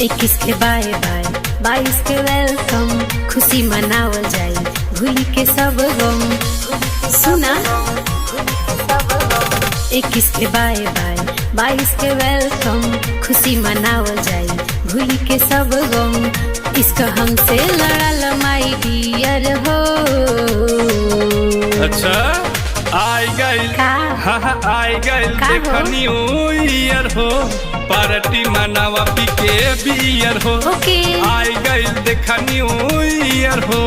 21 के by by 22 के welcome, खुशी मनावल जाई भूल के सब गम। सुना 21 के बाय बाय 22 के वेलकम, खुशी मनावल जाई भूल के सब गम। इसका हमसे लड़ल माई डियर हो। अच्छा आई गइल आई गइल देखनी ईयर हो, पार्टी मनावा पी के बियर हो। आई गइल देखनी ईयर हो,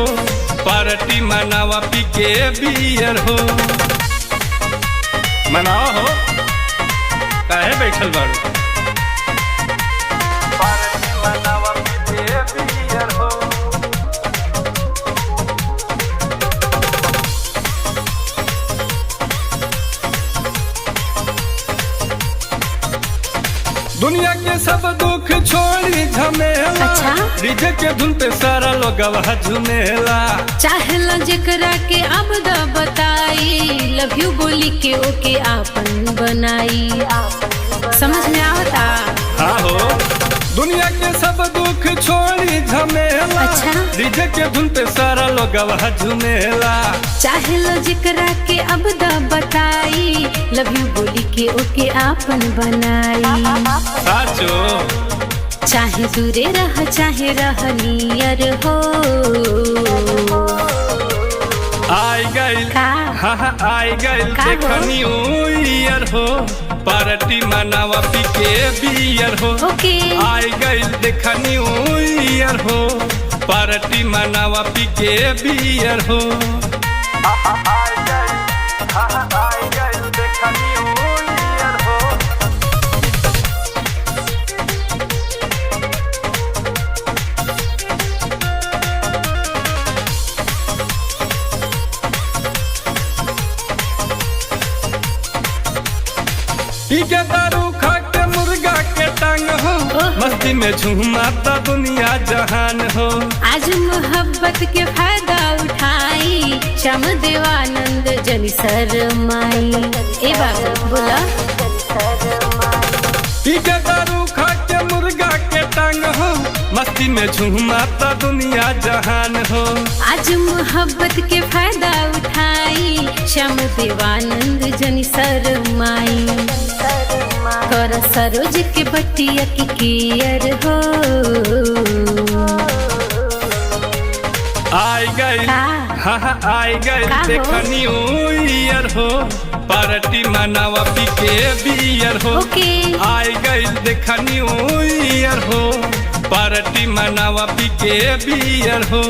पार्टी मनावा पी के बियर हो। मनाओ हो काहे बैठल बारू, पार्टी मनावा पी के बियर हो। दुनिया के सब दुख छोड़ी झमेला, डीजे के धुन पे सारा लोग झूमेला। चाहेला जेकरा के अब द बताई, लव यू बोली के ओके आपन बनाई। समझ में आवता? हाँ हो दुनिया के सब दुख छोड़ी झमेला, डीजे के धुन पे सारा लोग झूमेला। चाहेला जेकरा के अब द बताई, लव यू बोली के ओके आपन बनाई। साचो चाहे दूरे रह चाहे रह नियर हो। आई गइल आई गइल देखनी ईयर हो, पार्टी मनावा पी के बियर हो। आई गइल देखनी ईयर हो, पार्टी मनावा पी के बियर हो। आई गइल देखनी ईयर हो। पीके दारू खा के मुर्गा के टांग हो, मस्ती में झूमाता दुनिया जहान हो। आज मोहब्बत के फायदा उठाई, श्याम देवानंद जनी शरमाई। ए बाबू बोला पीके दारू खा के मुर्गा के टांग हो, मस्ती में झूमाता दुनिया जहान हो। आज मोहब्बत के फायदा उठाई, श्याम देवानंद जनी शरमाई। कर सरोज के बटिया की केयर हो। आई गइल आई गइल देखनी ईयर हो, पार्टी मनावा पी के बियर हो। आई गइल देखनी ईयर हो, पार्टी मनावा पी के बियर हो।